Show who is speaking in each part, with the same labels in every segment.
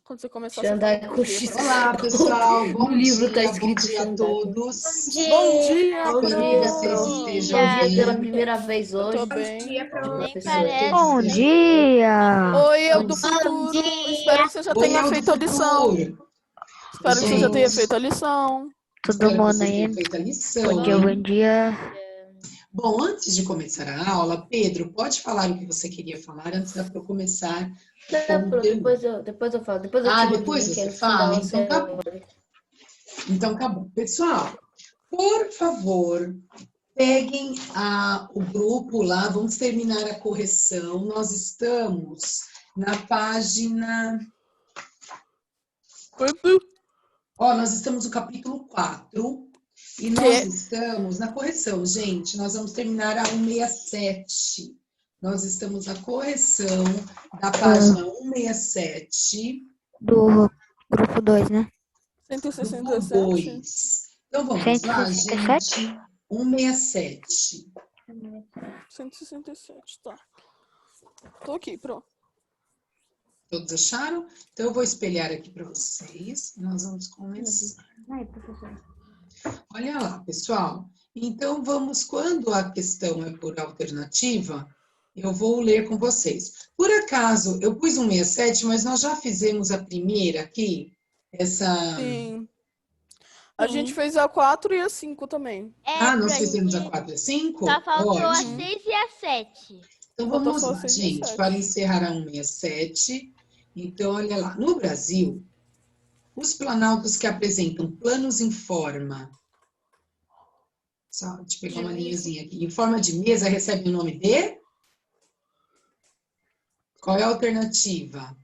Speaker 1: Quando você começar, você fala
Speaker 2: Xandai
Speaker 1: bom
Speaker 2: com
Speaker 1: dia
Speaker 2: X.
Speaker 1: pra mim.
Speaker 3: Olá, pessoal.
Speaker 2: No
Speaker 3: Bom
Speaker 2: livro tá
Speaker 3: dia, bom
Speaker 2: escrito
Speaker 3: dia a
Speaker 2: Xandai.
Speaker 3: todos.
Speaker 1: Bom dia,
Speaker 2: Bom
Speaker 3: Espero que
Speaker 2: dia,
Speaker 3: vocês
Speaker 2: Pro.
Speaker 3: estejam
Speaker 2: Bom dia pela
Speaker 3: bem.
Speaker 2: primeira vez
Speaker 1: Eu
Speaker 2: hoje.
Speaker 1: tô bem.
Speaker 4: Nem
Speaker 2: Professor.
Speaker 4: parece.
Speaker 5: Bom dia!
Speaker 1: Oi, eu
Speaker 2: Bom
Speaker 1: do
Speaker 2: dia.
Speaker 1: futuro. Espero que você já
Speaker 3: Oi,
Speaker 1: tenha
Speaker 3: eu do
Speaker 1: feito a lição.
Speaker 3: futuro.
Speaker 1: Espero que você já tenha
Speaker 3: Gente,
Speaker 1: feito a lição.
Speaker 5: Todo
Speaker 3: espero que
Speaker 5: mundo
Speaker 3: vocês tenham
Speaker 5: aí?
Speaker 3: feito a lição,
Speaker 5: Bom dia,
Speaker 3: hein?
Speaker 5: bom dia.
Speaker 3: Bom, antes de começar a aula, Pedro, pode falar o que você queria falar antes da eu começar
Speaker 2: Não,
Speaker 3: com
Speaker 2: Pro,
Speaker 3: o pergunta.
Speaker 2: depois eu falo. Depois eu te mando o
Speaker 3: Depois
Speaker 2: link aí
Speaker 3: você
Speaker 2: no fim da
Speaker 3: fala?
Speaker 2: aula.
Speaker 3: Então tá bom. Então tá bom. Pessoal, por favor, peguem o grupo lá, vamos terminar a correção. Nós estamos na página... nós estamos no capítulo 4 e nós estamos na correção, gente. Nós vamos terminar a 167. Nós estamos na correção da página 167.
Speaker 5: Do grupo 2, né?
Speaker 1: 167.
Speaker 3: 2. Então vamos lá,
Speaker 5: 167?
Speaker 3: gente. 167.
Speaker 1: 167, tá. Tô aqui, pronto.
Speaker 3: Todos acharam? Então eu vou espelhar aqui para vocês. Nós vamos começar. Olha lá, pessoal. Então vamos, quando a questão é por alternativa, eu vou ler com vocês. Por acaso, eu pus 167, mas nós já fizemos a primeira aqui?
Speaker 1: Sim. A gente fez a 4 e a 5 também.
Speaker 3: Nós fizemos a 4 e a 5?
Speaker 4: Só faltou a
Speaker 3: Ótimo.
Speaker 4: 6 e a 7.
Speaker 3: Então
Speaker 1: Faltou
Speaker 3: vamos
Speaker 1: só
Speaker 3: lá,
Speaker 1: 6 e
Speaker 3: gente,
Speaker 1: 7.
Speaker 3: para encerrar a 167. Então, olha lá. No Brasil, os planaltos que apresentam planos em forma... Só, deixa eu pegar uma linhazinha aqui. Em forma de mesa, recebem o nome de... Qual é a alternativa?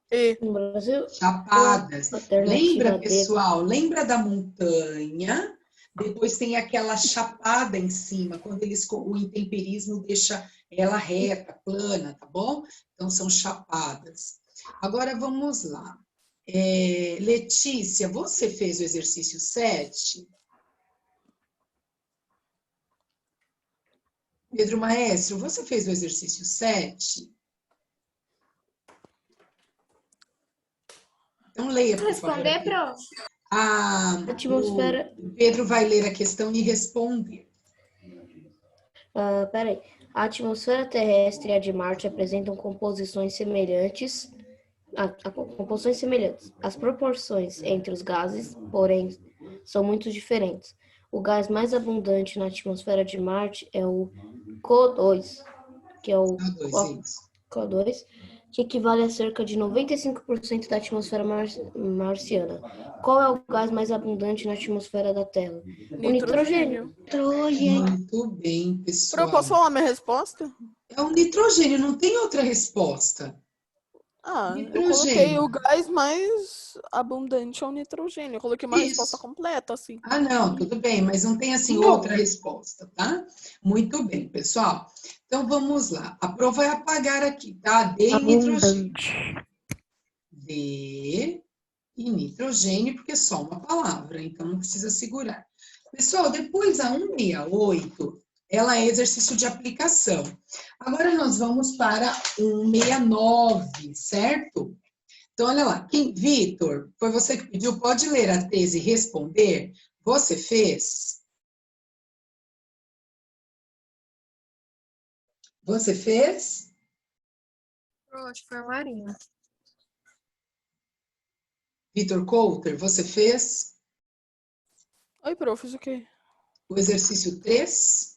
Speaker 1: E
Speaker 2: No Brasil,
Speaker 3: Chapadas.
Speaker 2: alternativa
Speaker 3: Lembra,
Speaker 2: D.
Speaker 3: pessoal? Lembra da montanha? Depois tem aquela chapada em cima, quando o intemperismo deixa ela reta, plana, tá bom? Então, são chapadas. Agora, vamos lá. Letícia, você fez o exercício 7? Pedro Maestro, você fez o exercício 7? Então, leia, por favor.
Speaker 4: Responder, prof.
Speaker 2: Atmosfera...
Speaker 3: O Pedro vai ler a questão e responder.
Speaker 2: Peraí. A atmosfera terrestre e a de Marte apresentam composições semelhantes. Composições semelhantes. As proporções entre os gases, porém, são muito diferentes. O gás mais abundante na atmosfera de Marte é o CO2, que é o CO2, que equivale a cerca de 95% da atmosfera marciana. Qual é o gás mais abundante na atmosfera da Terra? O nitrogênio.
Speaker 3: Muito bem, pessoal.
Speaker 1: eu posso falar minha resposta?
Speaker 3: É o nitrogênio, não tem outra resposta.
Speaker 1: Eu coloquei o gás mais abundante é o nitrogênio. Eu coloquei uma resposta completa, assim.
Speaker 3: Não, tudo bem, mas não tem, assim, outra resposta, tá? Muito bem, pessoal. Então, vamos lá. A prova vai apagar aqui, tá? D e nitrogênio. D e nitrogênio, porque é só uma palavra, então não precisa segurar. Pessoal, depois a 168, ela é exercício de aplicação. Agora nós vamos para 169, certo? Então, olha lá. Vitor, foi você que pediu, pode ler a tese e responder? Você fez? Você fez?
Speaker 4: Acho que foi a Marina.
Speaker 3: Vitor Coulter, você fez?
Speaker 1: Oi, prof, fiz o quê?
Speaker 3: O exercício 3?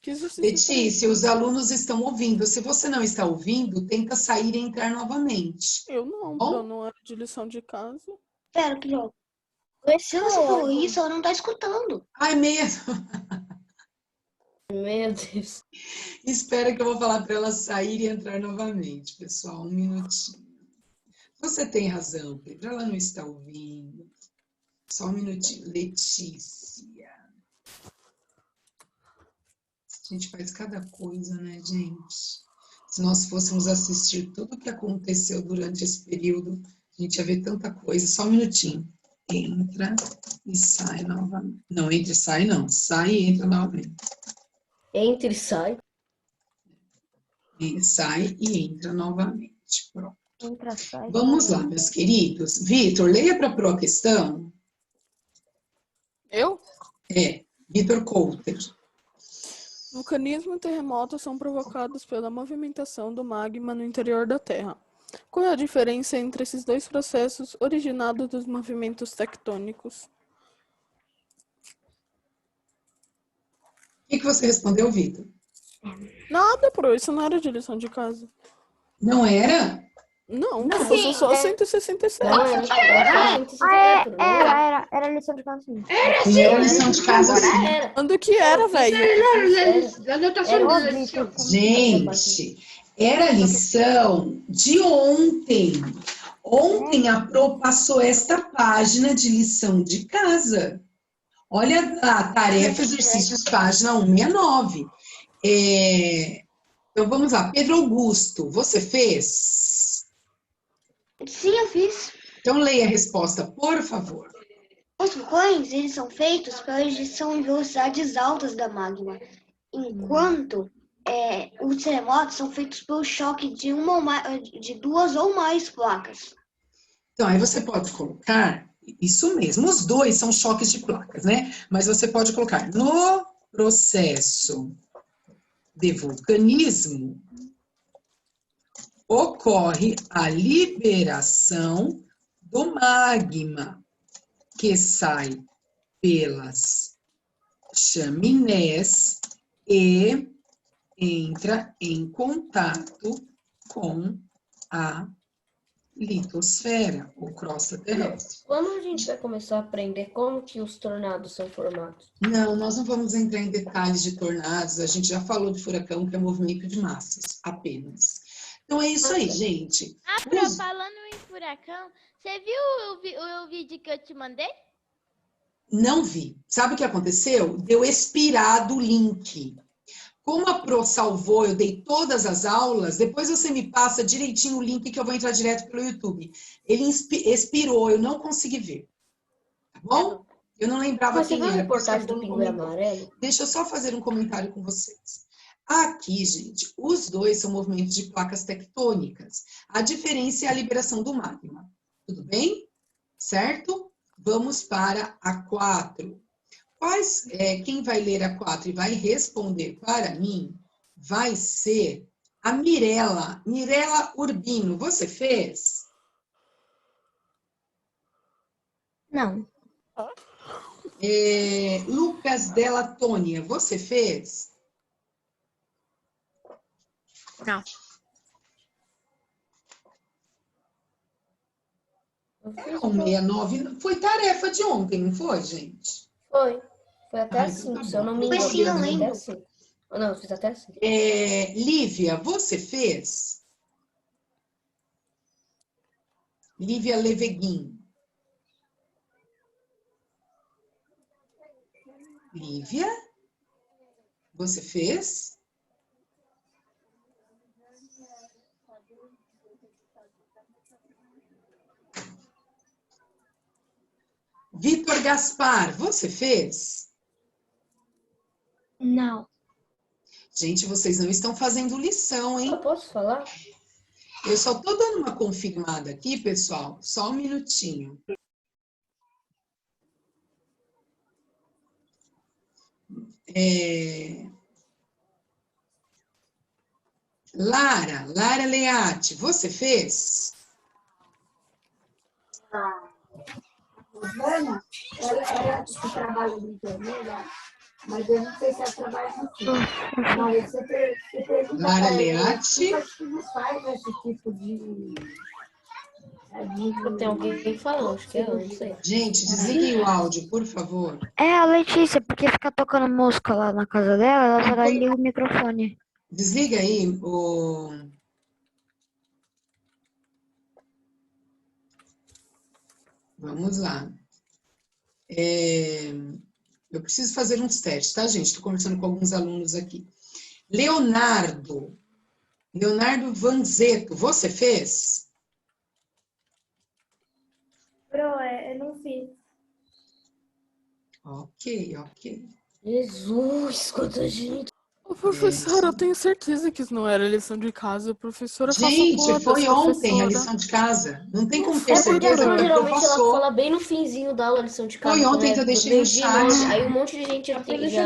Speaker 1: Que exercício?
Speaker 3: Letícia, os alunos estão ouvindo. Se você não está ouvindo, tenta sair e entrar novamente.
Speaker 1: Eu não, não era de lição de casa.
Speaker 6: Pera, que jogo. Se você falou isso, ela não tá escutando.
Speaker 3: Ai, mesmo.
Speaker 2: Meu Deus.
Speaker 3: Espera que eu vou falar para ela sair e entrar novamente, pessoal. Um minutinho. Você tem razão, Pedro. Ela não está ouvindo. Só um minutinho. Letícia. A gente faz cada coisa, né, gente? Se nós fôssemos assistir tudo o que aconteceu durante esse período, a gente ia ver tanta coisa. Só um minutinho. Entra e sai novamente. Não, entra e sai, não. Sai e entra novamente.
Speaker 2: Entra e sai.
Speaker 3: Sai e entra novamente. Pronto. Vamos lá, meus queridos. Vitor, leia para a Pro a questão.
Speaker 1: Eu?
Speaker 3: Vitor Couter.
Speaker 1: Vulcanismo e terremotos são provocados pela movimentação do magma no interior da Terra. Qual é a diferença entre esses dois processos originados dos movimentos tectônicos?
Speaker 3: O que você respondeu, Vitor?
Speaker 1: Nada, Pro, isso não era de lição de casa.
Speaker 3: Não era?
Speaker 1: Não, são só 167.
Speaker 5: Era lição de casa sim.
Speaker 3: Era lição de casa, sim.
Speaker 1: Quando que era, velho?
Speaker 3: Gente, era lição de ontem. Ontem a Pro passou esta página de lição de casa. Olha a tarefa, exercícios, página 169. Então, vamos lá. Pedro Augusto, você fez?
Speaker 6: Sim, eu fiz.
Speaker 3: Então, leia a resposta, por favor.
Speaker 6: Os vulcões, eles são feitos pela ejeção em velocidades altas da magma, enquanto os terremotos são feitos pelo choque de duas ou mais placas.
Speaker 3: Então, aí você pode colocar, isso mesmo, os dois são choques de placas, né? Mas você pode colocar, no processo de vulcanismo, ocorre a liberação do magma, que sai pelas chaminés e entra em contato com a litosfera, ou crosta terrestre.
Speaker 2: Quando a gente vai começar a aprender como que os tornados são formados?
Speaker 3: Não, nós não vamos entrar em detalhes de tornados, a gente já falou de furacão, que é movimento de massas, apenas. Então é isso aí, gente.
Speaker 4: Pro, falando em furacão, você viu o vídeo que eu te mandei?
Speaker 3: Não vi. Sabe o que aconteceu? Deu expirado o link. Como a Pro salvou, eu dei todas as aulas, depois você me passa direitinho o link que eu vou entrar direto pelo YouTube. Ele expirou, eu não consegui ver. Tá bom? Eu não lembrava
Speaker 2: Mas você
Speaker 3: quem
Speaker 2: viu a
Speaker 3: era.
Speaker 2: reportagem do Pinguim Amarelo?
Speaker 3: Deixa eu só fazer um comentário com vocês. Aqui, gente, os dois são movimentos de placas tectônicas. A diferença é a liberação do magma. Tudo bem? Certo? Vamos para a 4. Quem vai ler a 4 e vai responder para mim vai ser a Mirela. Mirela Urbino, você fez?
Speaker 5: Não.
Speaker 3: Lucas Della Tônia, você fez?
Speaker 4: Não.
Speaker 3: Não, 69. Foi tarefa de ontem, não foi, gente?
Speaker 2: Foi até
Speaker 3: Ah,
Speaker 2: assim,
Speaker 3: então tá
Speaker 2: se eu
Speaker 3: bom.
Speaker 2: não me
Speaker 6: Foi
Speaker 2: engano.
Speaker 6: sim, eu
Speaker 2: Até
Speaker 6: lembro.
Speaker 2: assim. Não, eu fiz até assim.
Speaker 3: Lívia, você fez? Lívia Leveguin. Lívia, você fez? Vitor Gaspar, você fez?
Speaker 6: Não.
Speaker 3: Gente, vocês não estão fazendo lição, hein?
Speaker 2: Eu posso falar?
Speaker 3: Eu só estou dando uma confirmada aqui, pessoal. Só um minutinho. Lara Leati, você fez?
Speaker 7: Ana, era o trabalho do enfermeira, mas eu não sei se é trabalho assim. Mas você pergunta
Speaker 3: Lara
Speaker 7: para ele,
Speaker 3: Leati.
Speaker 7: acho que não faz esse tipo de...
Speaker 2: Tem alguém falando, acho que é eu, não sei.
Speaker 3: Gente, desliguem o áudio, por favor.
Speaker 5: É a Letícia, porque fica tocando música lá na casa dela, ela vai lá e liga o microfone.
Speaker 3: Desliga aí o... Vamos lá. Eu preciso fazer uns testes, tá, gente? Estou conversando com alguns alunos aqui. Leonardo Vanzeto, você fez?
Speaker 7: Eu não fiz.
Speaker 3: Ok.
Speaker 2: Jesus, quanta gente.
Speaker 1: Professora, eu tenho certeza que isso não era lição de casa. Professora, faça
Speaker 3: Gente,
Speaker 1: contas,
Speaker 3: foi ontem a
Speaker 1: professora.
Speaker 3: lição de casa. Não tem
Speaker 1: Não
Speaker 3: como ter
Speaker 1: foi,
Speaker 3: certeza
Speaker 1: doutora.
Speaker 3: porque a Pro
Speaker 2: Geralmente ela
Speaker 3: passou.
Speaker 2: fala bem no finzinho da aula, lição de casa.
Speaker 3: Foi
Speaker 2: quando
Speaker 3: ontem
Speaker 2: é
Speaker 3: que eu deixei no
Speaker 2: meio-dia e
Speaker 3: chat.
Speaker 2: 9. Aí um monte de gente já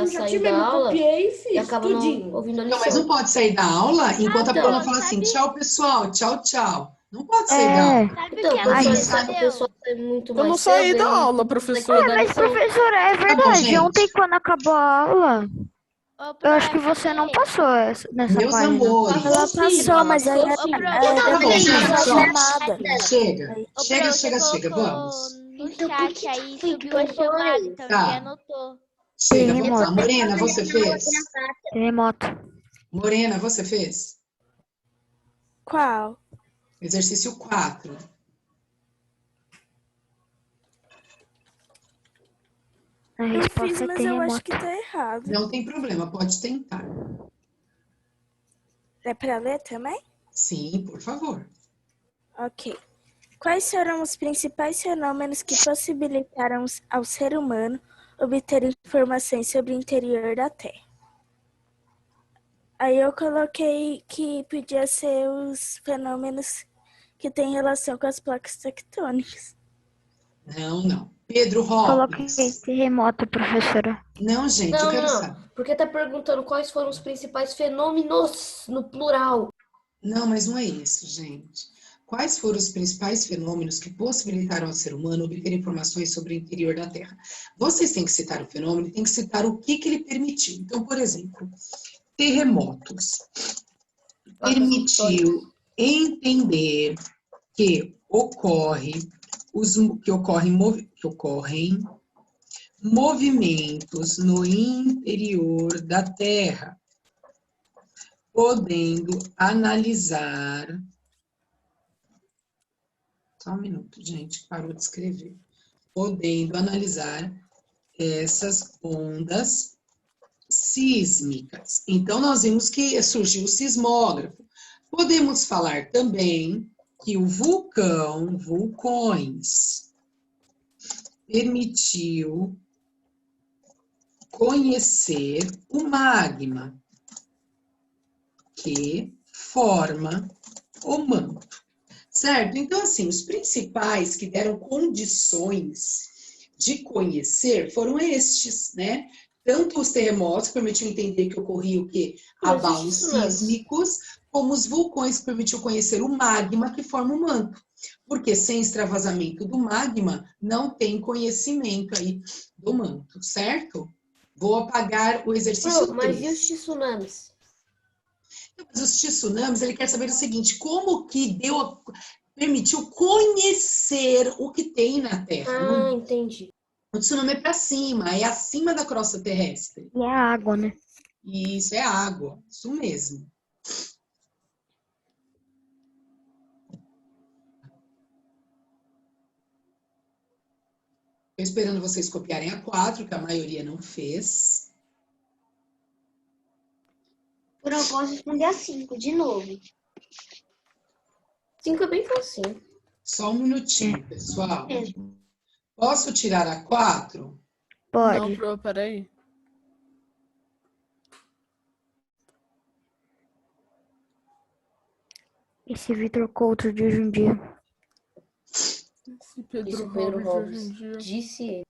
Speaker 2: saiu da aula e acaba não ouvindo a
Speaker 3: Não, mas não
Speaker 2: lição.
Speaker 3: pode sair da aula enquanto a Pro não
Speaker 2: Então,
Speaker 3: fala assim,
Speaker 4: sabe-
Speaker 3: tchau, pessoal, tchau, tchau. Não pode sair da aula.
Speaker 4: Sabe o
Speaker 2: Então,
Speaker 4: que
Speaker 2: quando
Speaker 3: aconteceu?
Speaker 2: o pessoal sai muito
Speaker 1: Eu
Speaker 2: mais
Speaker 1: não saí
Speaker 2: cedo,
Speaker 1: da
Speaker 2: aí
Speaker 1: aula,
Speaker 2: não
Speaker 1: professora.
Speaker 2: consegue dar
Speaker 5: Mas,
Speaker 2: lição.
Speaker 5: professora, é
Speaker 3: Tá bom,
Speaker 5: verdade.
Speaker 3: gente.
Speaker 5: Ontem, quando acabou a aula,
Speaker 4: Ô,
Speaker 5: eu acho que você não passou nessa
Speaker 3: Meus
Speaker 5: página.
Speaker 3: amores.
Speaker 7: Ela passou, mas aí
Speaker 2: Passou
Speaker 7: era,
Speaker 2: sim.
Speaker 3: Tá bom, gente, ó.
Speaker 7: chamada.
Speaker 3: Chega,
Speaker 4: Ô,
Speaker 3: chega,
Speaker 4: Pro,
Speaker 3: chega,
Speaker 4: você
Speaker 3: chega,
Speaker 4: colocou
Speaker 3: vamos.
Speaker 4: no
Speaker 6: Então, por
Speaker 4: chat
Speaker 6: que
Speaker 4: aí,
Speaker 6: foi
Speaker 4: subiu a chamada, então
Speaker 3: Tá.
Speaker 4: ninguém anotou.
Speaker 3: Chega, vamos lá.
Speaker 5: Terremoto.
Speaker 3: Morena, você fez?
Speaker 5: Terremoto.
Speaker 3: Morena, você fez?
Speaker 7: Qual?
Speaker 3: Exercício 4.
Speaker 5: A
Speaker 7: Eu
Speaker 5: resposta
Speaker 7: fiz,
Speaker 5: é
Speaker 7: mas eu acho
Speaker 5: terremoto.
Speaker 7: que tá errado.
Speaker 3: Não tem problema, pode tentar.
Speaker 7: É pra ler também?
Speaker 3: Sim, por favor.
Speaker 7: Ok. Quais foram os principais fenômenos que possibilitaram ao ser humano obter informações sobre o interior da Terra? Aí eu coloquei que podia ser os fenômenos que têm relação com as placas tectônicas.
Speaker 3: Não, não. Pedro
Speaker 5: Coloquei
Speaker 3: Robles.
Speaker 5: terremoto, professora.
Speaker 3: Não, gente, eu
Speaker 2: Não,
Speaker 3: quero
Speaker 2: não,
Speaker 3: saber.
Speaker 2: porque tá perguntando quais foram os principais fenômenos no plural.
Speaker 3: Não, mas não é isso, gente. Quais foram os principais fenômenos que possibilitaram ao ser humano obter informações sobre o interior da Terra? Vocês têm que citar o fenômeno e têm que citar o que ele permitiu. Então, por exemplo, terremotos. Permitiu entender que ocorrem movimentos no interior da Terra, podendo analisar. Só um minuto, gente, parou de escrever. Podendo analisar essas ondas sísmicas. Então, nós vimos que surgiu o sismógrafo. Podemos falar também que o vulcões, permitiu conhecer o magma, que forma o manto, certo? Então, assim, os principais que deram condições de conhecer foram estes, né? Tanto os terremotos, que permitiam entender que ocorria o quê? Abalos sísmicos, como os vulcões, que permitiu conhecer o magma que forma o manto. Porque sem extravasamento do magma, não tem conhecimento aí do manto, certo? Vou apagar o exercício
Speaker 2: Mas
Speaker 3: 3.
Speaker 2: e os tsunamis?
Speaker 3: Mas os tsunamis, ele quer saber o seguinte, como que permitiu conhecer o que tem na Terra?
Speaker 2: Ah, entendi.
Speaker 3: O tsunami é para cima, é acima da crosta terrestre.
Speaker 5: E a água, né?
Speaker 3: Isso, é água, isso mesmo. Estou esperando vocês copiarem a 4, que a maioria não fez.
Speaker 6: Por eu posso responder a 5, de novo.
Speaker 2: 5 é bem facinho.
Speaker 3: Só um minutinho, pessoal.
Speaker 6: Mesmo.
Speaker 3: Posso tirar a 4?
Speaker 5: Pode.
Speaker 1: Não, Pro, peraí.
Speaker 5: Esse Vitor Couto de hoje em dia.
Speaker 1: Esse Pedro
Speaker 2: Isso, Pedro
Speaker 1: Robles de
Speaker 2: Robles.
Speaker 1: hoje em dia.
Speaker 2: Disse ele.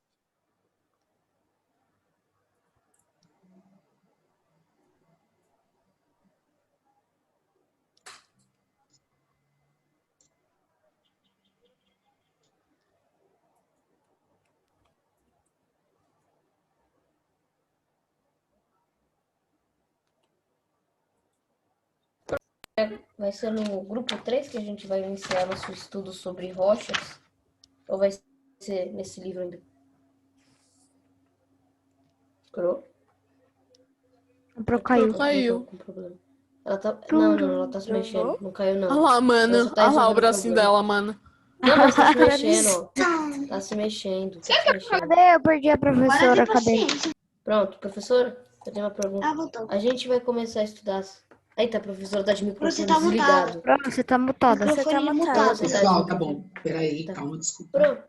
Speaker 2: Vai ser no grupo 3 que a gente vai iniciar nosso estudo sobre rochas? Ou vai ser nesse livro ainda? Pro?
Speaker 5: Pro caiu.
Speaker 1: Caiu.
Speaker 2: Com problema. Ela tá... Não, ela tá se mexendo. Não caiu, não.
Speaker 1: Olha lá, mano.
Speaker 2: Ela só tá
Speaker 1: Olha lá o
Speaker 2: resolvendo
Speaker 1: bracinho
Speaker 2: problema.
Speaker 1: dela, mano.
Speaker 2: Não, mas tá se mexendo, ó. Tá se mexendo. Tá se mexendo.
Speaker 5: Cadê? Eu perdi a
Speaker 6: Agora
Speaker 5: professora.
Speaker 6: tem
Speaker 5: Cadê?
Speaker 6: paciência.
Speaker 2: Pronto, professora, eu tenho uma pergunta.
Speaker 6: Ah, voltou.
Speaker 2: A gente vai começar a estudar. Eita, a professora tá de microfone
Speaker 6: Você tá
Speaker 2: desligado.
Speaker 5: Pronto, você tá mutada.
Speaker 6: Microfone
Speaker 2: Você
Speaker 6: mutado.
Speaker 3: Pessoal, tá bom. Peraí,
Speaker 2: Tá.
Speaker 3: calma, desculpa.
Speaker 2: Pronto.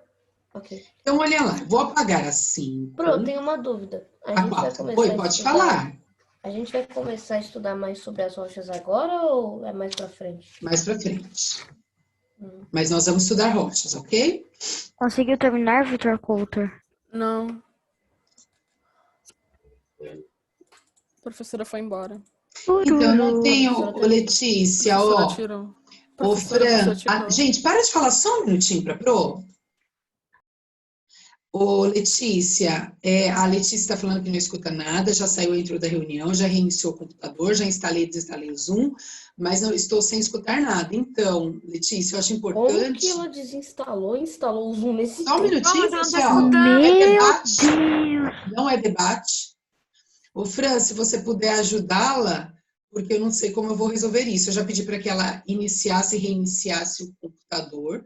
Speaker 2: Ok.
Speaker 3: Então, olha lá, vou apagar a 5.
Speaker 2: Pronto, tenho uma dúvida. A
Speaker 3: A
Speaker 2: gente vai
Speaker 3: 4.
Speaker 2: começar
Speaker 3: Oi,
Speaker 2: a
Speaker 3: pode
Speaker 2: estudar.
Speaker 3: falar.
Speaker 2: A gente vai começar a estudar mais sobre as rochas agora ou é mais pra frente?
Speaker 3: Mais para frente. Mas nós vamos estudar rochas, ok?
Speaker 5: Conseguiu terminar, Vitor Coulter?
Speaker 1: Não. A professora foi embora.
Speaker 3: Então, não tenho, ô,
Speaker 1: A
Speaker 3: Letícia,
Speaker 1: professora
Speaker 3: ó.
Speaker 1: tirou. A
Speaker 3: Ô,
Speaker 1: professora
Speaker 3: Fran,
Speaker 1: desativou.
Speaker 3: gente, para de falar só um minutinho para Pro. Ô, Letícia, a Letícia está falando que não escuta nada, já saiu, entrou da reunião, já reiniciou o computador, já instalei e desinstalei o Zoom, mas não estou sem escutar nada. Então, Letícia, eu acho
Speaker 2: Como
Speaker 3: importante...
Speaker 2: que ela desinstalou e instalou o Zoom nesse
Speaker 3: Só um
Speaker 2: tempo?
Speaker 3: minutinho, pessoal.
Speaker 5: Meu
Speaker 3: É debate,
Speaker 5: Deus!
Speaker 3: não é debate. Ô, Fran, se você puder ajudá-la, porque eu não sei como eu vou resolver isso. Eu já pedi para que ela iniciasse e reiniciasse o computador.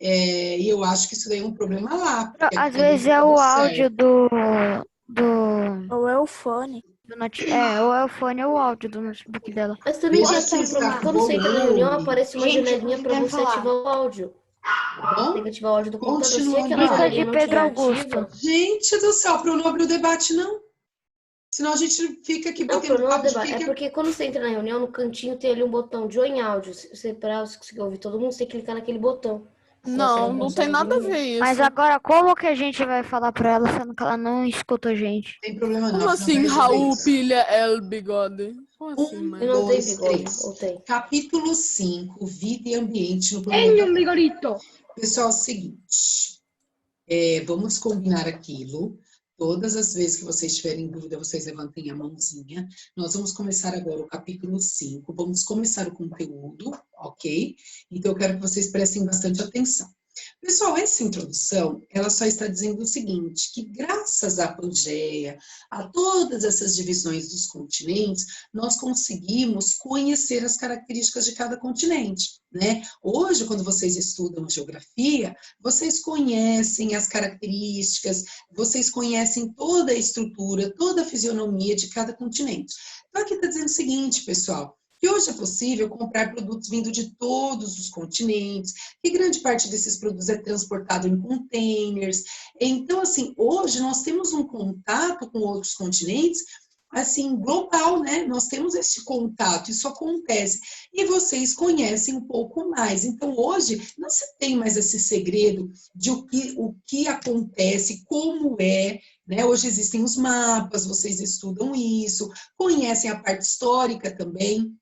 Speaker 3: E eu acho que isso daí é um problema lá. Porque
Speaker 5: Às
Speaker 3: aqui no
Speaker 5: vezes é
Speaker 3: computador
Speaker 5: o
Speaker 3: serve.
Speaker 5: áudio do
Speaker 7: Ou é o fone.
Speaker 5: ou é o fone ou o áudio do notebook dela.
Speaker 2: Mas também
Speaker 3: Veja
Speaker 2: pode
Speaker 3: se
Speaker 2: ser um
Speaker 3: está
Speaker 2: problema.
Speaker 3: com
Speaker 2: Quando você entra na reunião,
Speaker 3: volume.
Speaker 2: aparece uma
Speaker 6: Gente,
Speaker 2: janelinha para
Speaker 6: quero
Speaker 2: você
Speaker 6: falar.
Speaker 2: ativar o áudio.
Speaker 3: Bom,
Speaker 2: Tem que ativar o áudio do computador. Se
Speaker 3: continua
Speaker 2: aquela
Speaker 3: igual.
Speaker 5: Dica de
Speaker 2: janelinha não
Speaker 5: Pedro
Speaker 2: estiver
Speaker 5: Augusto.
Speaker 2: ativa...
Speaker 3: Gente do céu, para eu não abrir o debate, não. Senão a gente fica aqui
Speaker 2: Não,
Speaker 3: batendo
Speaker 2: não é o
Speaker 3: papo de
Speaker 2: debate. É
Speaker 3: fica.
Speaker 2: porque quando você entra na reunião, no cantinho tem ali um botão de oi em áudio. Para você conseguir ouvir todo mundo, você tem que clicar naquele botão.
Speaker 1: Não, não tem nada a ver isso.
Speaker 5: Mas agora, como que a gente vai falar pra ela sendo que ela não escuta a gente?
Speaker 3: Não tem problema não.
Speaker 1: Como
Speaker 3: a Fran
Speaker 1: assim,
Speaker 3: vai resolver
Speaker 1: Raul
Speaker 3: isso.
Speaker 1: pilha el bigode? Como assim,
Speaker 3: Um,
Speaker 1: mãe?
Speaker 2: Eu não tenho
Speaker 3: 2,
Speaker 2: bigode,
Speaker 3: 3.
Speaker 2: ou tem?
Speaker 3: Capítulo 5, Vida e Ambiente no Planeta Terra. Pessoal, é o seguinte, vamos combinar aquilo. Todas as vezes que vocês tiverem dúvida, vocês levantem a mãozinha. Nós vamos começar agora o capítulo 5. Vamos começar o conteúdo, ok? Então, eu quero que vocês prestem bastante atenção. Pessoal, essa introdução, ela só está dizendo o seguinte, que graças à Pangeia, a todas essas divisões dos continentes, nós conseguimos conhecer as características de cada continente, né? Hoje, quando vocês estudam geografia, vocês conhecem as características, vocês conhecem toda a estrutura, toda a fisionomia de cada continente. Então, aqui está dizendo o seguinte, pessoal, que hoje é possível comprar produtos vindo de todos os continentes, que grande parte desses produtos é transportado em containers. Então, assim, hoje nós temos um contato com outros continentes, assim, global, né? Nós temos esse contato, isso acontece. E vocês conhecem um pouco mais. Então, hoje, não se tem mais esse segredo de o que acontece, como é, né? Hoje existem os mapas, vocês estudam isso, conhecem a parte histórica também,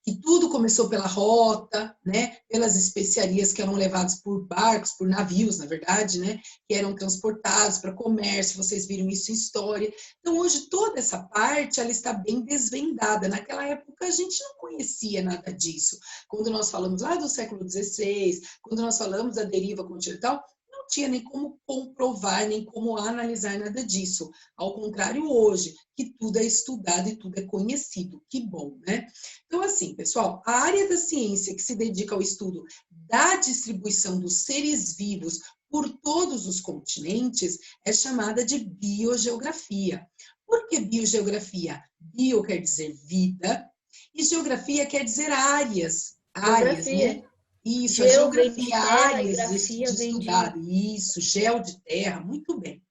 Speaker 3: que tudo começou pela rota, né, pelas especiarias que eram levadas por barcos, por navios, na verdade, né, que eram transportados para comércio, vocês viram isso em história. Então, hoje, toda essa parte, ela está bem desvendada. Naquela época, a gente não conhecia nada disso. Quando nós falamos lá do século XVI, quando nós falamos da deriva continental, não tinha nem como comprovar, nem como analisar nada disso. Ao contrário, hoje, que tudo é estudado e tudo é conhecido. Que bom, né? Então, assim, pessoal, a área da ciência que se dedica ao estudo da distribuição dos seres vivos por todos os continentes é chamada de biogeografia. Por que biogeografia? Bio quer dizer vida e geografia quer dizer áreas. Áreas, né? Isso, a geografia, áreas de estudar. Isso, geo de terra, muito bem.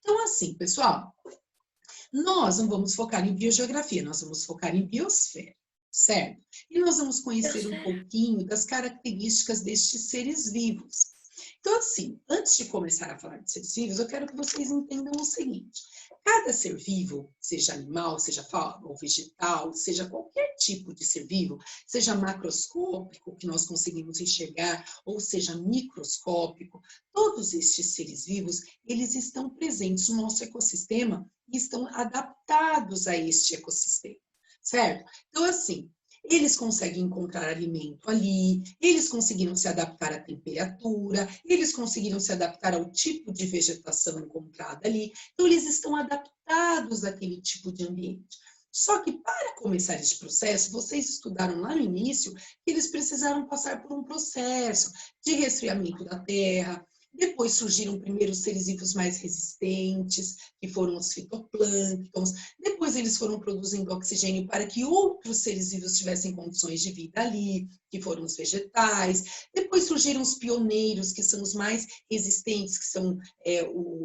Speaker 3: Então, assim, pessoal, nós não vamos focar em biogeografia, nós vamos focar em biosfera, certo? E nós vamos conhecer um pouquinho das características destes seres vivos. Então, assim, antes de começar a falar de seres vivos, eu quero que vocês entendam o seguinte. Cada ser vivo, seja animal, seja ou vegetal, seja qualquer tipo de ser vivo, seja macroscópico, que nós conseguimos enxergar, ou seja microscópico, todos estes seres vivos, eles estão presentes no nosso ecossistema e estão adaptados a este ecossistema, certo? Então, assim, eles conseguem encontrar alimento ali, eles conseguiram se adaptar à temperatura, eles conseguiram se adaptar ao tipo de vegetação encontrada ali, então eles estão adaptados àquele tipo de ambiente. Só que para começar esse processo, vocês estudaram lá no início que eles precisaram passar por um processo de resfriamento da terra. Depois surgiram primeiro os seres vivos mais resistentes, que foram os fitoplânctons. Depois eles foram produzindo oxigênio para que outros seres vivos tivessem condições de vida ali, que foram os vegetais. Depois surgiram os pioneiros, que são os mais resistentes, que são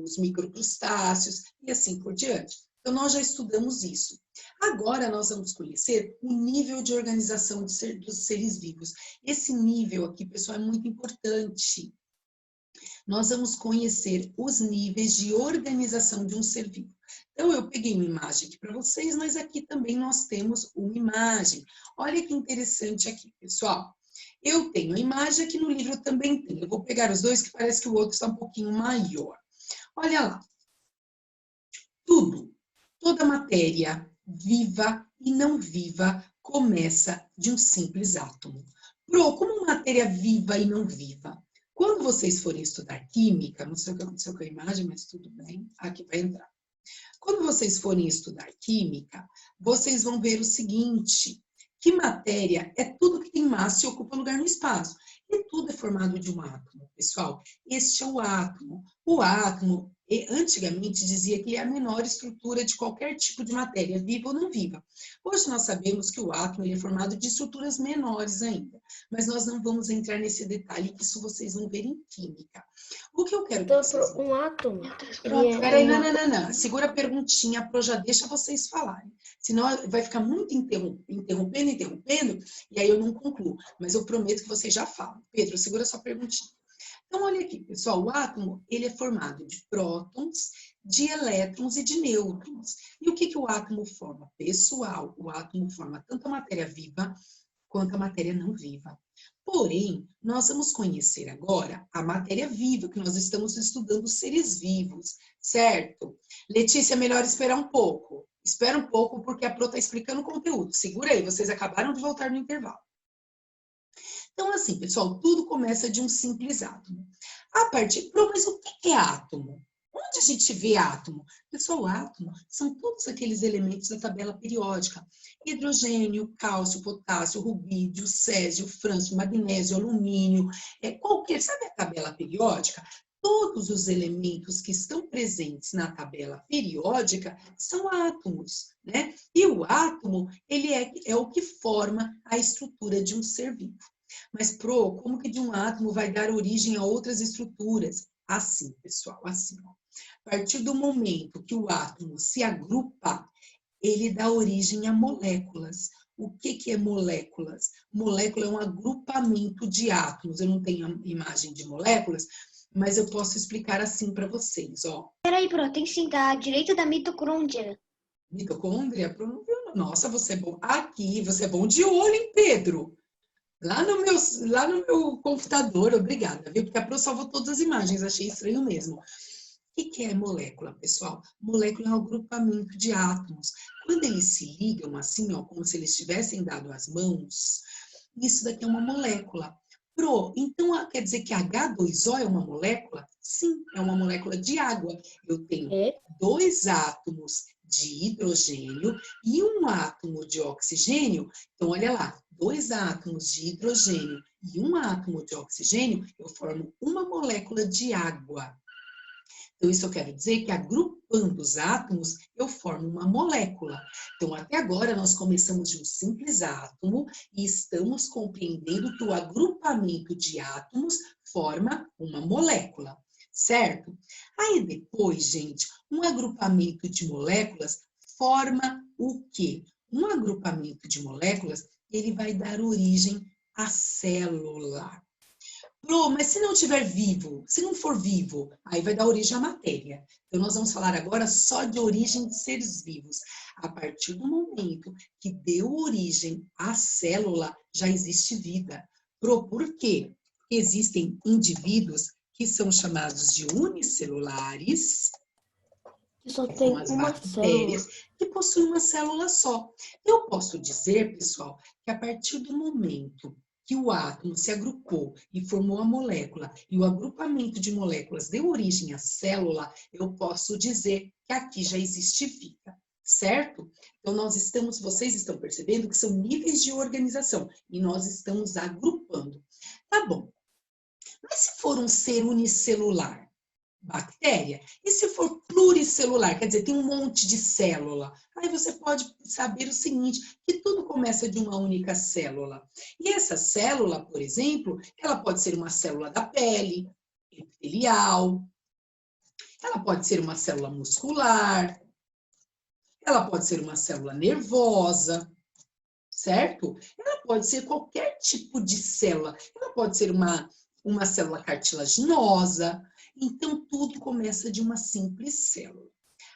Speaker 3: os microcrustáceos, e assim por diante. Então, nós já estudamos isso. Agora nós vamos conhecer o nível de organização dos seres vivos. Esse nível aqui, pessoal, é muito importante. Nós vamos conhecer os níveis de organização de um ser vivo. Então, eu peguei uma imagem aqui para vocês, mas aqui também nós temos uma imagem. Olha que interessante aqui, pessoal. Eu tenho a imagem, aqui no livro também tem. Eu vou pegar os dois, que parece que o outro está um pouquinho maior. Olha lá. Tudo, toda matéria viva e não viva começa de um simples átomo. Pro, como matéria viva e não viva? Quando vocês forem estudar química, não sei o que aconteceu com a imagem, mas tudo bem, aqui vai entrar. Quando vocês forem estudar química, vocês vão ver o seguinte, que matéria é tudo que tem massa e ocupa lugar no espaço. E tudo é formado de um átomo, pessoal. Este é o átomo. O átomo, antigamente, dizia que ele é a menor estrutura de qualquer tipo de matéria, viva ou não viva. Hoje nós sabemos que o átomo ele é formado de estruturas menores ainda. Mas nós não vamos entrar nesse detalhe, que isso vocês vão ver em química. O que eu quero que
Speaker 2: Então,
Speaker 3: vocês...
Speaker 2: um átomo...
Speaker 3: Peraí, não. Segura a perguntinha, Pro, já deixa vocês falarem. Senão vai ficar muito interrompendo, e aí eu não concluo. Mas eu prometo que vocês já falam. Pedro, segura sua perguntinha. Então, olha aqui, pessoal, o átomo, ele é formado de prótons, de elétrons e de nêutrons. E o que o átomo forma? Pessoal, o átomo forma tanto a matéria viva quanto a matéria não viva. Porém, nós vamos conhecer agora a matéria viva, que nós estamos estudando os seres vivos, certo? Letícia, é melhor esperar um pouco. Espera um pouco, porque a Pro está explicando o conteúdo. Segura aí, vocês acabaram de voltar no intervalo. Então, assim, pessoal, tudo começa de um simples átomo. Pro, mas o que é átomo? Onde a gente vê átomo? Pessoal, átomo são todos aqueles elementos da tabela periódica. Hidrogênio, cálcio, potássio, rubídio, césio, frâncio, magnésio, alumínio, sabe a tabela periódica? Todos os elementos que estão presentes na tabela periódica são átomos, né? E o átomo, ele é o que forma a estrutura de um ser vivo. Mas, Pro, como que de um átomo vai dar origem a outras estruturas? Assim, pessoal, assim, ó. A partir do momento que o átomo se agrupa, ele dá origem a moléculas. O que é moléculas? Molécula é um agrupamento de átomos. Eu não tenho a imagem de moléculas, mas eu posso explicar assim para vocês, ó.
Speaker 6: Peraí, Pro, tem que sentar à direita da mitocôndria.
Speaker 3: Mitocôndria? Pro, não viu? Nossa, você é bom. Aqui, você é bom de olho, hein, Pedro? Lá no meu computador, obrigada, viu? Porque a Pro salvou todas as imagens, achei estranho mesmo. O que é molécula, pessoal? Molécula é um agrupamento de átomos. Quando eles se ligam assim, ó, como se eles tivessem dado as mãos, isso daqui é uma molécula. Pro, então quer dizer que H2O é uma molécula? Sim, é uma molécula de água. Eu tenho 2 átomos de hidrogênio e um átomo de oxigênio. Então, olha lá, 2 átomos de hidrogênio e um átomo de oxigênio, eu formo uma molécula de água. Então, isso eu quero dizer que agrupando os átomos, eu formo uma molécula. Então, até agora, nós começamos de um simples átomo e estamos compreendendo que o agrupamento de átomos forma uma molécula, certo? Aí depois, gente, um agrupamento de moléculas forma o quê? Um agrupamento de moléculas, ele vai dar origem à célula. Pro, mas se não estiver vivo, se não for vivo, aí vai dar origem à matéria. Então, nós vamos falar agora só de origem de seres vivos. A partir do momento que deu origem à célula, já existe vida. Pro, por quê? Porque existem indivíduos que são chamados de unicelulares,
Speaker 2: que só tem uma célula,
Speaker 3: que possuem uma célula só. Eu posso dizer, pessoal, que a partir do momento que o átomo se agrupou e formou a molécula, e o agrupamento de moléculas deu origem à célula, eu posso dizer que aqui já existe vida, certo? Então, vocês estão percebendo que são níveis de organização, e nós estamos agrupando. Tá bom. Mas se for um ser unicelular? Bactéria. E se for pluricelular, quer dizer, tem um monte de célula, aí você pode saber o seguinte, que tudo começa de uma única célula. E essa célula, por exemplo, ela pode ser uma célula da pele, epitelial, ela pode ser uma célula muscular, Ela pode ser uma célula nervosa, certo? Ela pode ser qualquer tipo de célula. Ela pode ser uma célula cartilaginosa. Então, tudo começa de uma simples célula.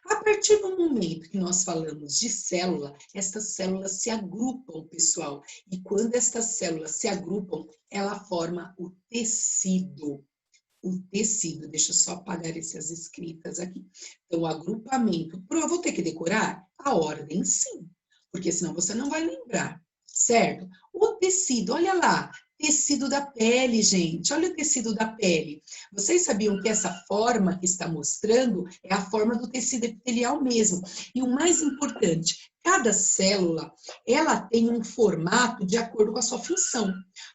Speaker 3: A partir do momento que nós falamos de célula, essas células se agrupam, pessoal. E quando essas células se agrupam, ela forma o tecido. O tecido, deixa eu só apagar essas escritas aqui. Então, o agrupamento. Eu vou ter que decorar a ordem, sim. Porque senão você não vai lembrar, certo? O tecido, olha lá. Tecido da pele, gente. Olha o tecido da pele. Vocês sabiam que essa forma que está mostrando é a forma do tecido epitelial mesmo. E o mais importante, cada célula, ela tem um formato de acordo com a sua função.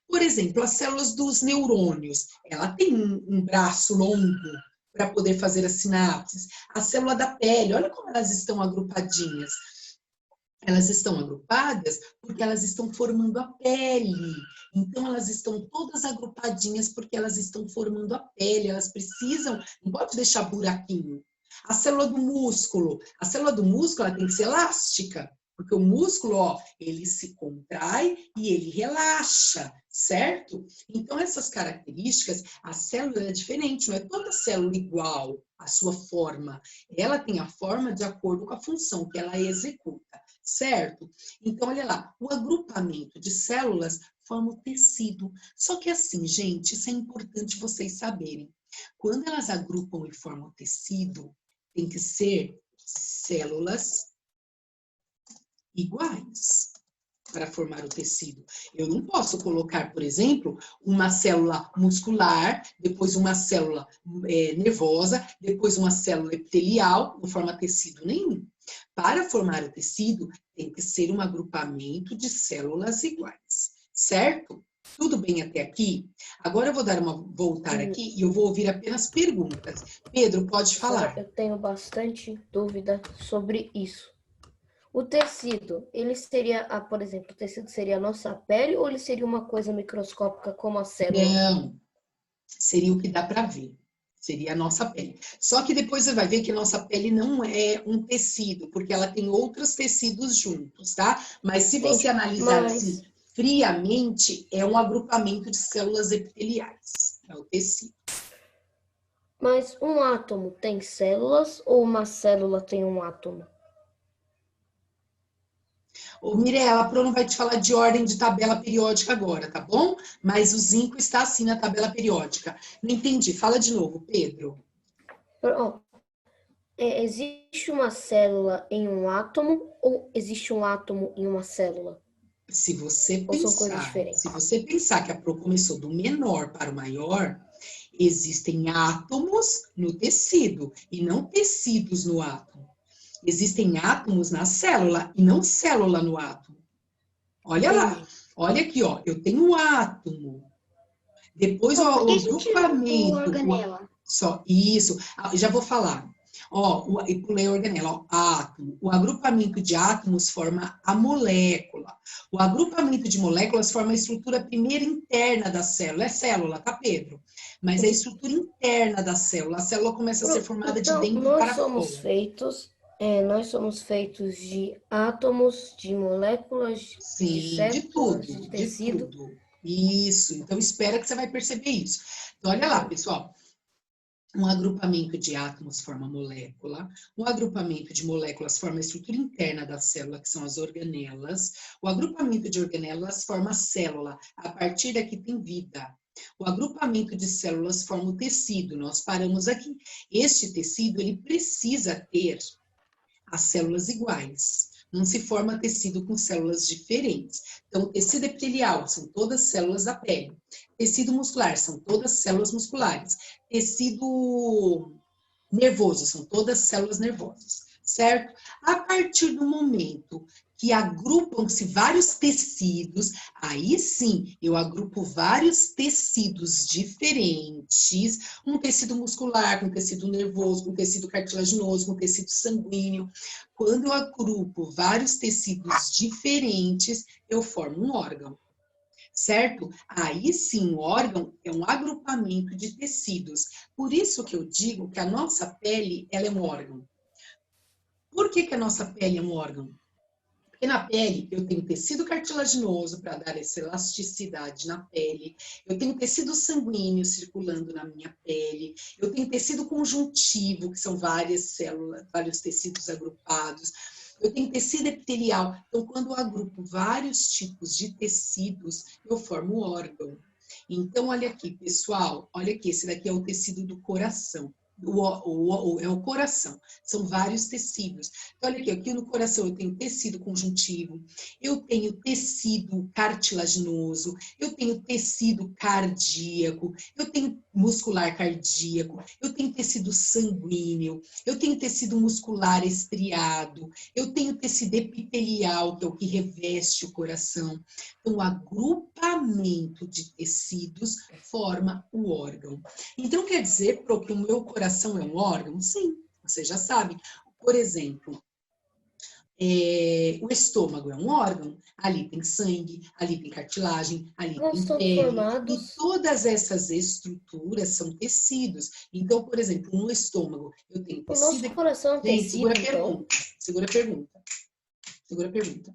Speaker 3: Por exemplo, as células dos neurônios, ela tem um braço longo para poder fazer as sinapses. A célula da pele, olha como elas estão agrupadinhas. Elas estão agrupadas porque elas estão formando a pele. Então, elas estão todas agrupadinhas porque elas estão formando a pele. Elas precisam, não pode deixar buraquinho. A célula do músculo ela tem que ser elástica. Porque o músculo, ó, ele se contrai e ele relaxa, certo? Então, essas características, a célula é diferente, não é toda célula igual à sua forma. Ela tem a forma de acordo com a função que ela executa, certo? Então, olha lá, o agrupamento de células forma o tecido. Só que assim, gente, isso é importante vocês saberem. Quando elas agrupam e formam o tecido, tem que ser células iguais para formar o tecido. Eu não posso colocar, por exemplo, uma célula muscular, depois uma célula nervosa, depois uma célula epitelial, não forma tecido nenhum. Para formar o tecido, tem que ser um agrupamento de células iguais, certo? Tudo bem até aqui? Agora eu vou voltar aqui e eu vou ouvir apenas perguntas. Pedro, pode falar.
Speaker 2: Eu tenho bastante dúvida sobre isso. O tecido, ele seria, por exemplo, o tecido seria a nossa pele ou ele seria uma coisa microscópica como a célula?
Speaker 3: Não, seria o que dá para ver. Seria a nossa pele. Só que depois você vai ver que a nossa pele não é um tecido, porque ela tem outros tecidos juntos, tá? Mas se você analisar assim, friamente, é um agrupamento de células epiteliais. É o tecido.
Speaker 2: Mas um átomo tem células ou uma célula tem um átomo?
Speaker 3: Ô, Mirella, a Pro não vai te falar de ordem de tabela periódica agora, tá bom? Mas o zinco está assim na tabela periódica. Não entendi. Fala de novo, Pedro.
Speaker 2: Existe uma célula em um átomo ou existe um átomo em uma célula?
Speaker 3: Se você
Speaker 2: Ou são coisas diferentes?
Speaker 3: Se você pensar que a Pro começou do menor para o maior, existem átomos no tecido e não tecidos no átomo. Existem átomos na célula e não célula no átomo. Olha lá, olha aqui, ó, eu tenho um átomo. Depois, ó, o agrupamento. Só isso, já vou falar. Ó, eu pulei a organela, ó, átomo. O agrupamento de átomos forma a molécula. O agrupamento de moléculas forma a estrutura primeira interna da célula. É célula, tá, Pedro? Mas é a estrutura interna da célula. A célula começa a ser formada de dentro para fora.
Speaker 2: Nós somos feitos de átomos, de moléculas,
Speaker 3: sim, de tudo, de tecido. De tudo. Isso, então espera que você vai perceber isso. Então, olha lá, pessoal. Um agrupamento de átomos forma molécula, um agrupamento de moléculas forma a estrutura interna da célula, que são as organelas, o agrupamento de organelas forma a célula, a partir daqui tem vida. O agrupamento de células forma o tecido, nós paramos aqui. Este tecido, ele precisa ter as células iguais. Não se forma tecido com células diferentes. Então, o tecido epitelial são todas células da pele. Tecido muscular são todas células musculares. Tecido nervoso são todas células nervosas, certo? A partir do momento que agrupam-se vários tecidos, aí sim eu agrupo vários tecidos diferentes, um tecido muscular, com tecido nervoso, com tecido cartilaginoso, com tecido sanguíneo. Quando eu agrupo vários tecidos diferentes, eu formo um órgão, certo? Aí sim, o órgão é um agrupamento de tecidos. Por isso que eu digo que a nossa pele, ela é um órgão. Por que que a nossa pele é um órgão? Porque na pele eu tenho tecido cartilaginoso para dar essa elasticidade na pele, eu tenho tecido sanguíneo circulando na minha pele, eu tenho tecido conjuntivo, que são várias células, vários tecidos agrupados, eu tenho tecido epitelial. Então, quando eu agrupo vários tipos de tecidos, eu formo órgão. Então, olha aqui, pessoal, olha aqui, esse daqui é o tecido do coração. É o coração, são vários tecidos. Então, olha aqui no coração eu tenho tecido conjuntivo, eu tenho tecido cartilaginoso, eu tenho tecido cardíaco, eu tenho muscular cardíaco, eu tenho tecido sanguíneo, eu tenho tecido muscular estriado, eu tenho tecido epitelial, que é o que reveste o coração. Então, o agrupamento de tecidos forma o órgão. Então, quer dizer, Pro, que o meu coração é um órgão? Sim, você já sabe. Por exemplo, o estômago é um órgão, ali tem sangue, ali tem cartilagem, ali
Speaker 2: Não
Speaker 3: tem
Speaker 2: são
Speaker 3: pele.
Speaker 2: formados.
Speaker 3: E todas essas estruturas são tecidos. Então, por exemplo, no estômago, eu tenho
Speaker 2: O
Speaker 3: tecido...
Speaker 2: nosso coração é um
Speaker 3: Gente,
Speaker 2: tecido, então.
Speaker 3: segura a pergunta.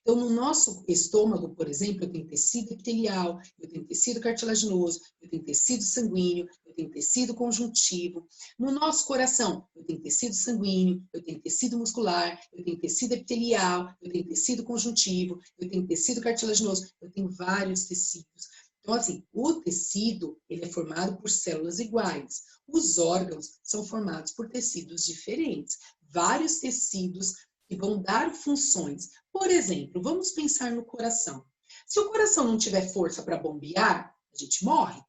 Speaker 3: Então, no nosso estômago, por exemplo, eu tenho tecido epitelial, eu tenho tecido cartilaginoso, eu tenho tecido sanguíneo, eu tenho tecido conjuntivo. No nosso coração, eu tenho tecido sanguíneo, eu tenho tecido muscular, eu tenho tecido epitelial, eu tenho tecido conjuntivo, eu tenho tecido cartilaginoso, eu tenho vários tecidos. Então, assim, o tecido, ele é formado por células iguais. Os órgãos são formados por tecidos diferentes. Vários tecidos que vão dar funções. Por exemplo, vamos pensar no coração. Se o coração não tiver força para bombear, a gente morre.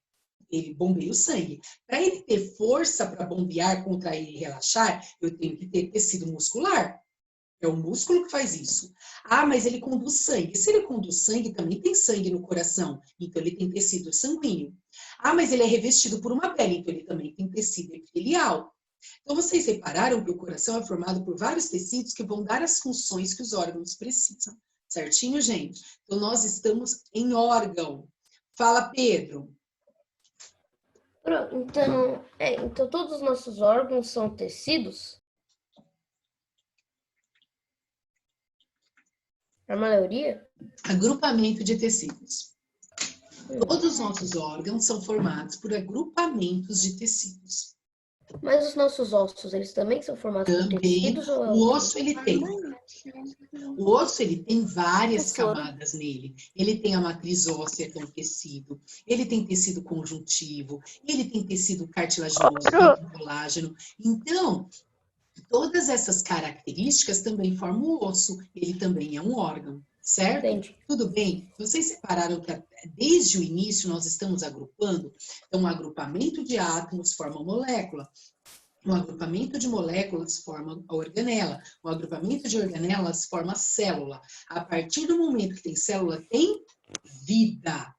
Speaker 3: Ele bombeia o sangue. Para ele ter força para bombear, contrair e relaxar, eu tenho que ter tecido muscular. É o músculo que faz isso. Ah, mas ele conduz sangue. Se ele conduz sangue, também tem sangue no coração. Então, ele tem tecido sanguíneo. Ah, mas ele é revestido por uma pele. Então, ele também tem tecido epitelial. Então, vocês repararam que o coração é formado por vários tecidos que vão dar as funções que os órgãos precisam. Certinho, gente? Então, nós estamos em órgão. Fala, Pedro.
Speaker 2: Então todos os nossos órgãos são tecidos? A maioria?
Speaker 3: Agrupamento de tecidos. Todos os nossos órgãos são formados por agrupamentos de tecidos.
Speaker 2: Mas os nossos ossos, eles também são formados por
Speaker 3: Também,
Speaker 2: tecidos? Ou
Speaker 3: o osso ele tem várias camadas nele. Ele tem a matriz óssea, que é um tecido. Ele tem tecido conjuntivo. Ele tem tecido cartilaginoso, tem colágeno. Então, todas essas características também formam o osso. Ele também é um órgão, certo?
Speaker 2: Entendi.
Speaker 3: Tudo bem? Vocês separaram que desde o início nós estamos agrupando? Então, um agrupamento de átomos forma molécula. Um agrupamento de moléculas forma a organela. Um agrupamento de organelas forma célula. A partir do momento que tem célula, tem vida.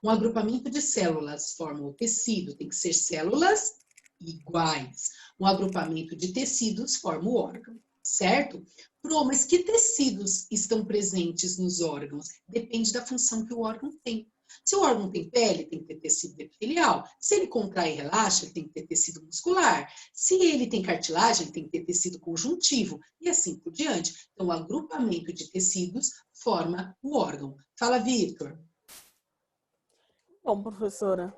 Speaker 3: Um agrupamento de células forma o tecido. Tem que ser células iguais. Um agrupamento de tecidos forma o órgão, certo? Pro, mas que tecidos estão presentes nos órgãos? Depende da função que o órgão tem. Se o órgão tem pele, tem que ter tecido epitelial. Se ele contrai e relaxa, ele tem que ter tecido muscular. Se ele tem cartilagem, tem que ter tecido conjuntivo. E assim por diante. Então, o agrupamento de tecidos forma o órgão. Fala, Vitor.
Speaker 1: Bom, professora,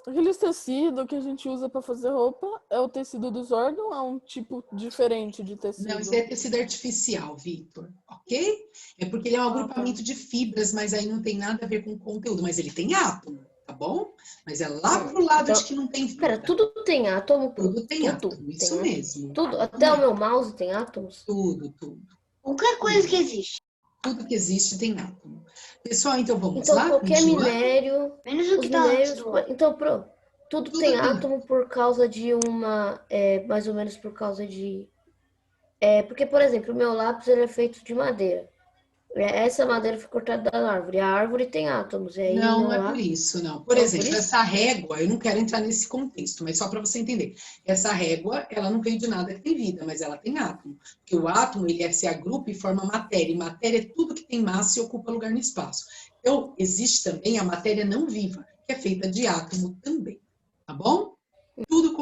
Speaker 1: aqueles tecidos que a gente usa para fazer roupa é o tecido dos órgãos ou é um tipo diferente de tecido?
Speaker 3: Não, isso é tecido artificial, Vitor, ok? É porque ele é um agrupamento de fibras, mas aí não tem nada a ver com o conteúdo, mas ele tem átomo, tá bom? Mas é lá pro lado de que não tem vida.
Speaker 2: Espera, tudo tem átomo?
Speaker 3: Tudo tem átomo,
Speaker 2: Tem
Speaker 3: isso mesmo.
Speaker 2: Tudo, até o meu mouse tem átomos?
Speaker 3: Tudo.
Speaker 6: Qualquer coisa que existe.
Speaker 3: Tudo que existe tem átomo. Pessoal, então vamos
Speaker 2: Então
Speaker 3: lá?
Speaker 2: qualquer
Speaker 3: Continuar?
Speaker 2: minério,
Speaker 6: Menos o
Speaker 2: os
Speaker 6: que tá antes
Speaker 2: minérios...
Speaker 6: do...
Speaker 2: Então, tudo tem
Speaker 3: tem
Speaker 2: átomo por causa de uma... mais ou menos por causa de... porque, por exemplo, o meu lápis ele é feito de madeira. Essa madeira foi cortada da árvore. A árvore tem átomos. E aí
Speaker 3: Não é por isso, não. Por
Speaker 2: Não,
Speaker 3: exemplo,
Speaker 2: por isso?
Speaker 3: essa régua, eu não quero entrar nesse contexto, mas só para você entender. Essa régua, ela não veio de nada que tem vida, mas ela tem átomo. Porque o átomo, ele se agrupa e forma matéria. E matéria é tudo que tem massa e ocupa lugar no espaço. Então, existe também a matéria não viva, que é feita de átomo também. Tá bom? Tudo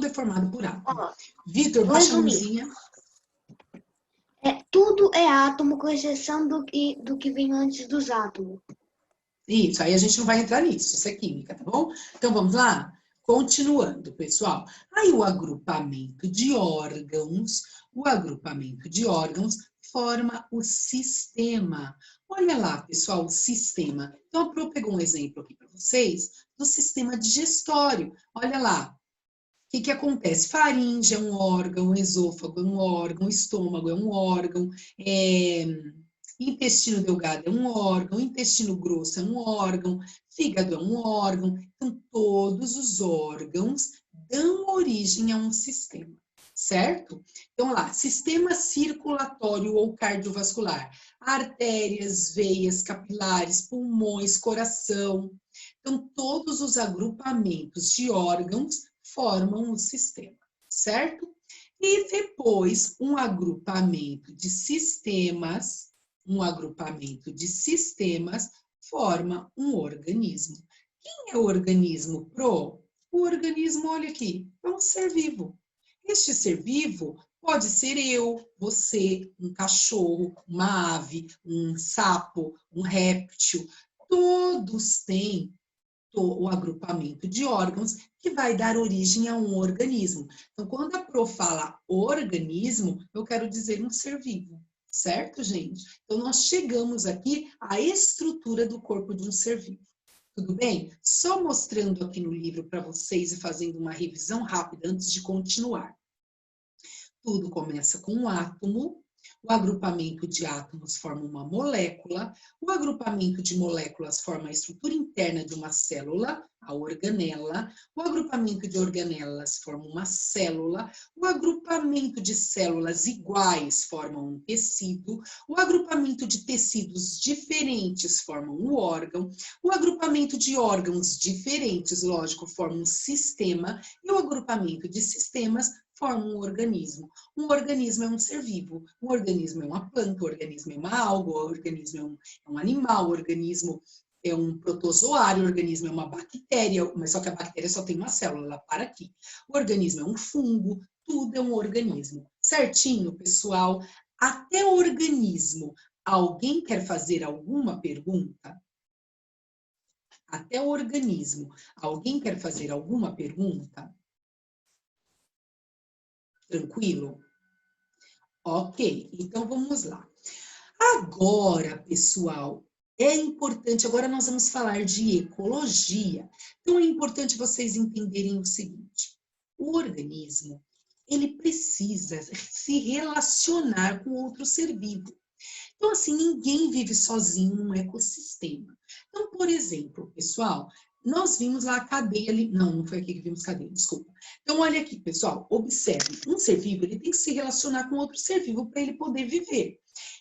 Speaker 3: é formado por átomo.
Speaker 6: Ó,
Speaker 3: Vitor,
Speaker 6: vou
Speaker 3: baixa a
Speaker 6: resumir.
Speaker 3: mãozinha.
Speaker 6: tudo é átomo, com exceção do que vem antes dos átomos.
Speaker 3: Isso, aí a gente não vai entrar nisso, isso é química, tá bom? Então vamos lá? Continuando, pessoal. Aí o agrupamento de órgãos forma o sistema. Olha lá, pessoal, o sistema. Então a Pro pegou um exemplo aqui para vocês do sistema digestório. Olha lá. O que acontece? Faringe é um órgão, esôfago é um órgão, estômago é um órgão, intestino delgado é um órgão, intestino grosso é um órgão, fígado é um órgão. Então, todos os órgãos dão origem a um sistema, certo? Então, lá, sistema circulatório ou cardiovascular, artérias, veias, capilares, pulmões, coração. Então, todos os agrupamentos de órgãos formam o sistema, certo? E depois, um agrupamento de sistemas forma um organismo. Quem é o organismo, Pro? O organismo, olha aqui, é um ser vivo. Este ser vivo pode ser eu, você, um cachorro, uma ave, um sapo, um réptil. Todos têm o agrupamento de órgãos que vai dar origem a um organismo. Então, quando a Pro fala organismo, eu quero dizer um ser vivo, certo, gente? Então, nós chegamos aqui à estrutura do corpo de um ser vivo. Tudo bem? Só mostrando aqui no livro para vocês e fazendo uma revisão rápida antes de continuar. Tudo começa com um átomo. O agrupamento de átomos forma uma molécula, o agrupamento de moléculas forma a estrutura interna de uma célula, a organela, o agrupamento de organelas forma uma célula, o agrupamento de células iguais forma um tecido, o agrupamento de tecidos diferentes forma um órgão, o agrupamento de órgãos diferentes, lógico, forma um sistema, e o agrupamento de sistemas forma um organismo. Um organismo é um ser vivo, um organismo é uma planta, um organismo é uma alga, um organismo é um animal, um organismo é um protozoário, um organismo é uma bactéria, mas só que a bactéria só tem uma célula, ela para aqui. O organismo é um fungo, tudo é um organismo. Certinho, pessoal? Até organismo. Alguém quer fazer alguma pergunta? Até organismo. Alguém quer fazer alguma pergunta? Tranquilo? Ok, então vamos lá. Agora, pessoal, é importante, agora nós vamos falar de ecologia. Então é importante vocês entenderem o seguinte: o organismo, ele precisa se relacionar com outro ser vivo. Então, assim, ninguém vive sozinho num ecossistema. Então, por exemplo, pessoal, nós vimos lá a cadeia ali. Não foi aqui que vimos cadeia, desculpa. Então, olha aqui, pessoal, observe. Um ser vivo, ele tem que se relacionar com outro ser vivo para ele poder viver.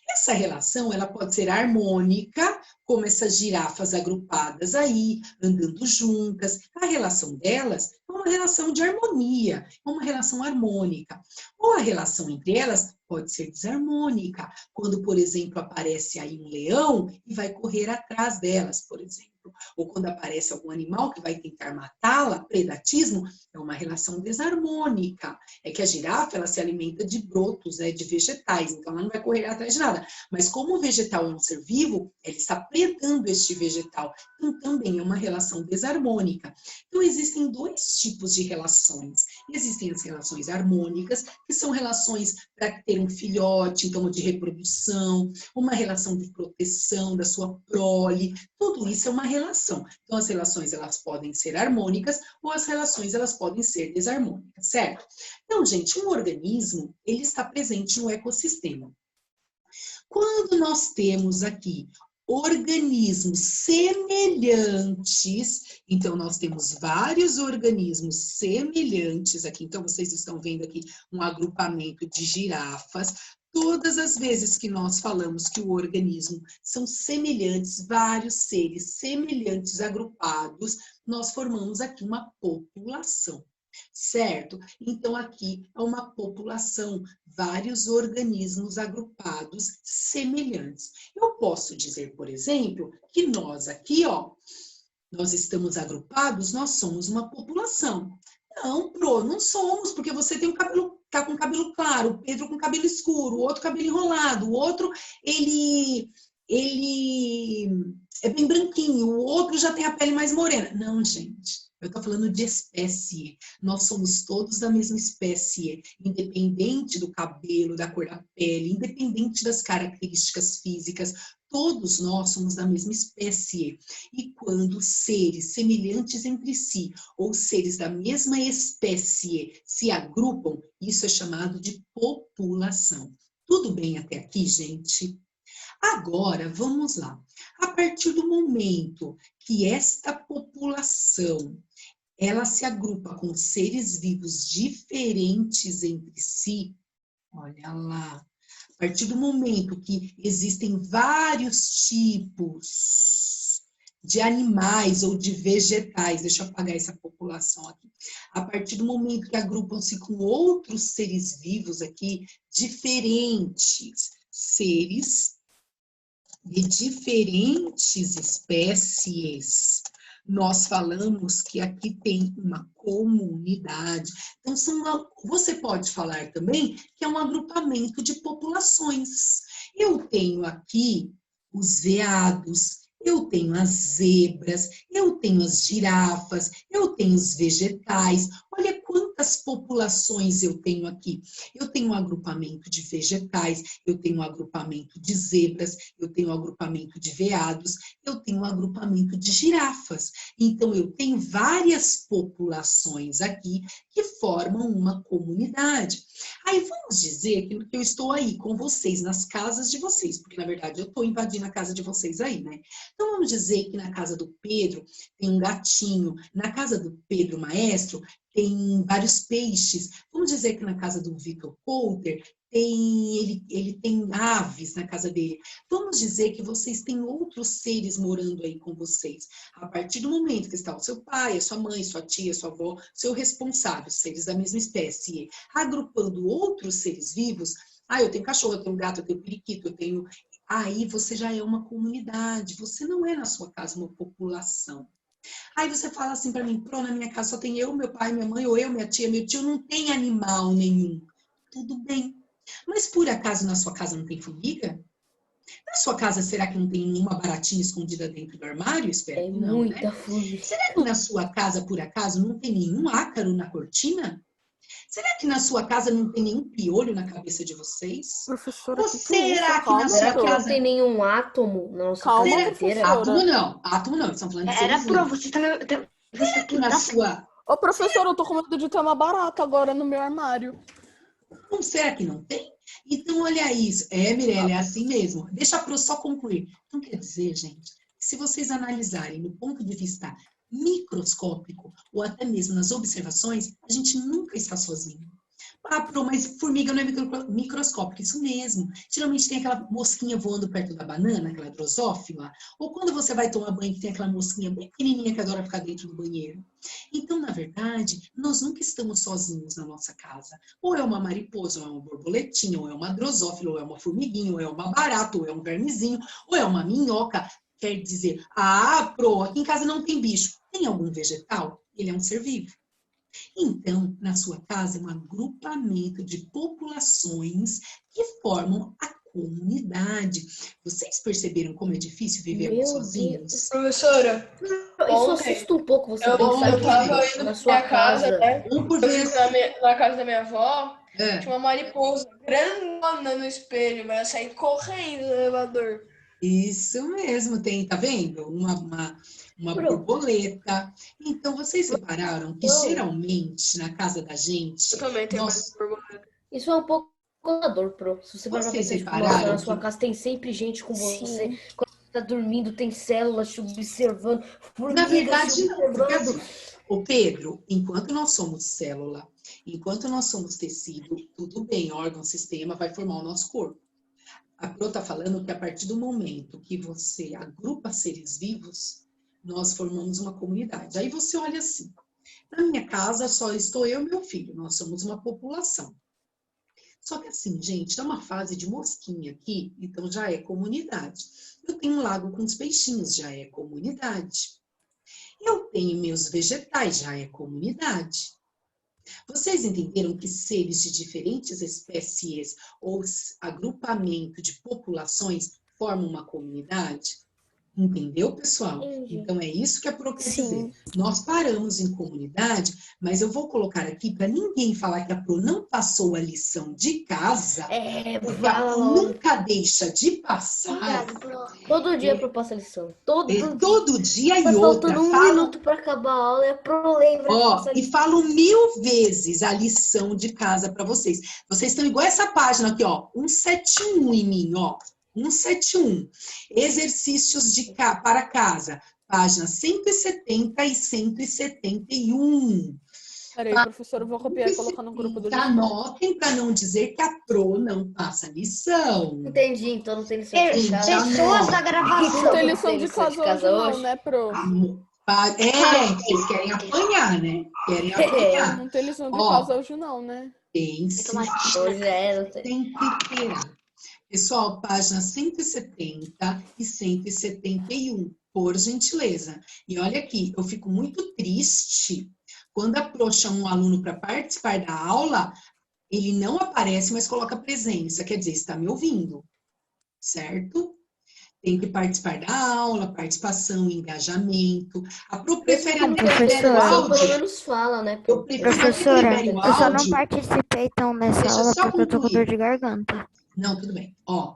Speaker 3: Essa relação, ela pode ser harmônica, como essas girafas agrupadas aí, andando juntas. A relação delas é uma relação de harmonia, é uma relação harmônica. Ou a relação entre elas pode ser desarmônica, quando, por exemplo, aparece aí um leão e vai correr atrás delas, por exemplo. Ou quando aparece algum animal que vai tentar matá-la, predatismo, é uma relação desarmônica. É que a girafa, ela se alimenta de brotos, né, de vegetais, então ela não vai correr atrás de nada. Mas como o vegetal é um ser vivo, ele está predando este vegetal. Então também é uma relação desarmônica. Então existem dois tipos de relações. Existem as relações harmônicas, que são relações para ter um filhote, então de reprodução, uma relação de proteção da sua prole, tudo isso é uma relação. Então as relações, elas podem ser harmônicas ou as relações, elas podem ser desarmônicas, certo? Então, gente, um organismo, ele está presente no ecossistema. Quando nós temos aqui organismos semelhantes, então nós temos vários organismos semelhantes aqui, então vocês estão vendo aqui um agrupamento de girafas. Todas as vezes que nós falamos que o organismo são semelhantes, vários seres semelhantes agrupados, nós formamos aqui uma população. Certo? Então, aqui é uma população, vários organismos agrupados semelhantes. Eu posso dizer, por exemplo, que nós aqui, ó, nós estamos agrupados, nós somos uma população. Não, Pro, não somos, porque você tem um cabelo, tá com cabelo claro, o Pedro com cabelo escuro, o outro cabelo enrolado, o outro, ele é bem branquinho, o outro já tem a pele mais morena. Não, gente, eu tô falando de espécie. Nós somos todos da mesma espécie, independente do cabelo, da cor da pele, independente das características físicas, todos nós somos da mesma espécie. E quando seres semelhantes entre si, ou seres da mesma espécie, se agrupam, isso é chamado de população. Tudo bem até aqui, gente? Agora, vamos lá. A partir do momento que esta população, ela se agrupa com seres vivos diferentes entre si, olha lá, a partir do momento que existem vários tipos de animais ou de vegetais, deixa eu apagar essa população aqui, a partir do momento que agrupam-se com outros seres vivos aqui, diferentes seres de diferentes espécies, nós falamos que aqui tem uma comunidade. Então, você pode falar também que é um agrupamento de populações. Eu tenho aqui os veados, eu tenho as zebras, eu tenho as girafas, eu tenho os vegetais. Olha quantas populações eu tenho aqui. Eu tenho um agrupamento de vegetais, eu tenho um agrupamento de zebras, eu tenho um agrupamento de veados, eu tenho um agrupamento de girafas. Então, eu tenho várias populações aqui que formam uma comunidade. Aí, vamos dizer que eu estou aí com vocês, nas casas de vocês, porque, na verdade, eu estou invadindo a casa de vocês aí, né? Então, vamos dizer que na casa do Pedro tem um gatinho, na casa do Pedro Maestro tem vários peixes. Vamos dizer que na casa do Vitor Coulter ele tem aves na casa dele. Vamos dizer que vocês têm outros seres morando aí com vocês. A partir do momento que está o seu pai, a sua mãe, sua tia, sua avó, seu responsável, seres da mesma espécie, agrupando outros seres vivos, eu tenho cachorro, eu tenho gato, eu tenho periquito, eu tenho... Aí você já é uma comunidade, você não é na sua casa uma população. Aí você fala assim para mim, Pro, na minha casa só tem eu, meu pai, minha mãe, ou eu, minha tia, meu tio, não tem animal nenhum. Tudo bem. Mas por acaso na sua casa não tem formiga? Na sua casa será que não tem nenhuma baratinha escondida dentro do armário? Espero que não,
Speaker 2: muita
Speaker 3: né?
Speaker 2: formiga.
Speaker 3: Será que na sua casa, por acaso, não tem nenhum ácaro na cortina? Será que na sua casa não tem nenhum piolho na cabeça de vocês?
Speaker 1: Professora,
Speaker 3: Ou
Speaker 1: que é
Speaker 3: será
Speaker 1: isso?
Speaker 3: que na
Speaker 1: Calma,
Speaker 2: Será
Speaker 3: sua
Speaker 2: que não
Speaker 3: casa...
Speaker 2: tem nenhum átomo na nossa
Speaker 1: Calma,
Speaker 2: casa inteira?
Speaker 1: professora.
Speaker 3: Átomo não, estão falando de
Speaker 6: Era
Speaker 3: seres
Speaker 6: Pro,
Speaker 3: vivos.
Speaker 6: você tá
Speaker 3: Que na sua...
Speaker 1: Ô, professora, eu tô com medo de ter uma barata agora no meu armário.
Speaker 3: Não, será que não tem? Então, olha isso. Mirella, é assim mesmo. Deixa a Pro só concluir. Então, quer dizer, gente, que se vocês analisarem do ponto de vista microscópico, ou até mesmo nas observações, a gente nunca está sozinho. Pro, mas formiga não é microscópica, isso mesmo. Geralmente tem aquela mosquinha voando perto da banana, aquela drosófila, ou quando você vai tomar banho que tem aquela mosquinha bem pequenininha que adora ficar dentro do banheiro. Então, na verdade, nós nunca estamos sozinhos na nossa casa. Ou é uma mariposa, ou é uma borboletinha, ou é uma drosófila, ou é uma formiguinha, ou é uma barata, ou é um vermezinho, ou é uma minhoca. Quer dizer, Pro, aqui em casa não tem bicho. Tem algum vegetal? Ele é um ser vivo. Então, na sua casa é um agrupamento de populações que formam a comunidade. Vocês perceberam como é difícil vivermos sozinhos?
Speaker 8: Professora,
Speaker 2: Isso assusta um pouco você
Speaker 8: eu
Speaker 2: pensar
Speaker 8: tava
Speaker 2: que
Speaker 8: indo
Speaker 2: na
Speaker 8: pra
Speaker 2: sua
Speaker 8: minha casa, né?
Speaker 3: Um por
Speaker 8: Eu
Speaker 3: vez.
Speaker 8: fui na casa da minha avó,
Speaker 3: É.
Speaker 8: tinha uma mariposa grandona no espelho, mas eu saí correndo no elevador.
Speaker 3: Isso mesmo, tem, tá vendo? Uma borboleta. Então, vocês repararam que geralmente na casa da gente,
Speaker 8: Eu também tenho
Speaker 3: nós,
Speaker 8: uma borboleta.
Speaker 2: Isso é um pouco assustador, Pro. Se você parar pra
Speaker 3: Vocês
Speaker 2: pensar, tipo,
Speaker 3: repararam
Speaker 2: nossa, na sua
Speaker 3: que-
Speaker 2: casa tem sempre gente com
Speaker 7: Sim.
Speaker 2: você. Quando você tá dormindo, tem células te observando.
Speaker 3: na verdade,
Speaker 2: te
Speaker 3: não. Porque
Speaker 2: observando.
Speaker 3: assim, ô Pedro, enquanto nós somos célula, enquanto nós somos tecido, tudo bem, órgão, sistema, vai formar o nosso corpo. A Pro está falando que a partir do momento que você agrupa seres vivos, nós formamos uma comunidade. Aí você olha assim, na minha casa só estou eu e meu filho, nós somos uma população. Só que assim, gente, tá uma fase de mosquinha aqui, então já é comunidade. Eu tenho um lago com os peixinhos, já é comunidade. Eu tenho meus vegetais, já é comunidade. Vocês entenderam que seres de diferentes espécies ou agrupamento de populações formam uma comunidade? Entendeu, pessoal?
Speaker 2: Entendi.
Speaker 3: Então, é isso que a Pro quer
Speaker 7: Sim.
Speaker 3: dizer. Nós paramos em comunidade, mas eu vou colocar aqui para ninguém falar que a Pro não passou a lição de casa, porque a Pro nunca deixa de passar.
Speaker 6: Obrigado, Pro.
Speaker 2: Todo dia a proposta lição. Todo dia.
Speaker 3: Todo dia
Speaker 2: Tá
Speaker 3: e outra.
Speaker 2: faltando um minuto para acabar a aula e a Pro lembra de
Speaker 3: Ó,
Speaker 2: passar
Speaker 3: e
Speaker 2: lição.
Speaker 3: falo 1000 vezes a lição de casa para vocês. Vocês estão igual essa página aqui, ó. 171 em mim, ó. 171. Exercícios para casa. Página 170 e 171.
Speaker 1: Peraí, professor, eu vou copiar e colocar no grupo do
Speaker 3: Anotem para não dizer que a Pro não passa lição.
Speaker 2: Entendi, então não tem lição de casa.
Speaker 6: Pessoas da
Speaker 1: Não
Speaker 6: gravação.
Speaker 1: tem lição de casa hoje não, né, Pro?
Speaker 3: Eles querem apanhar, né? Querem apanhar.
Speaker 1: Não tem lição de
Speaker 3: Ó.
Speaker 1: casa hoje não, né?
Speaker 3: Tem sim.
Speaker 2: Hoje é, não tem.
Speaker 3: Tem que ter. Pessoal, página 170 e 171, por gentileza. E olha aqui, eu fico muito triste quando a Pro chama um aluno para participar da aula, ele não aparece, mas coloca presença. Quer dizer, está me ouvindo, certo? Tem que participar da aula, participação, engajamento. A Pro prefere até que libere o
Speaker 5: Professora.
Speaker 2: Pelo
Speaker 3: áudio.
Speaker 2: menos fala, né?
Speaker 3: Eu prefiro até que
Speaker 5: Professora,
Speaker 3: libere o
Speaker 5: eu só não
Speaker 3: áudio.
Speaker 5: participei então nessa
Speaker 3: Deixa eu
Speaker 5: aula
Speaker 3: só
Speaker 5: porque eu tô com
Speaker 3: concluir.
Speaker 5: dor de garganta.
Speaker 3: Não, tudo bem. Ó,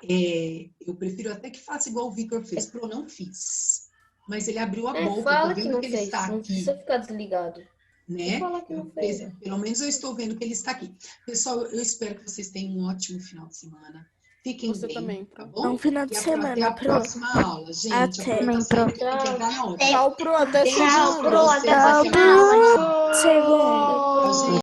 Speaker 3: eu prefiro até que faça igual o Vitor fez. Pro, não fiz. Mas ele abriu a boca,
Speaker 2: Fala
Speaker 3: eu tô
Speaker 2: que
Speaker 3: vendo
Speaker 2: não
Speaker 3: que ele
Speaker 2: fez,
Speaker 3: está
Speaker 2: não
Speaker 3: aqui,
Speaker 2: precisa ficar desligado.
Speaker 3: né?
Speaker 2: Fala que não fez.
Speaker 3: Pelo menos eu estou vendo que ele está aqui. Pessoal, eu espero que vocês tenham um ótimo final de semana. Fiquem
Speaker 1: Você
Speaker 3: bem,
Speaker 1: também,
Speaker 3: tá
Speaker 1: Pro.
Speaker 3: bom?
Speaker 7: Bom final de
Speaker 3: E até
Speaker 7: semana,
Speaker 3: a
Speaker 7: Pro.
Speaker 3: próxima aula, gente.
Speaker 7: Até.
Speaker 3: A Pro tá saindo, tem que entrar na outra.
Speaker 1: Tchau, Pro, até
Speaker 3: Beijo
Speaker 1: segunda.
Speaker 3: pra vocês,
Speaker 5: Tchau,
Speaker 3: até mais.
Speaker 7: Segundo.
Speaker 3: Tchau, gente.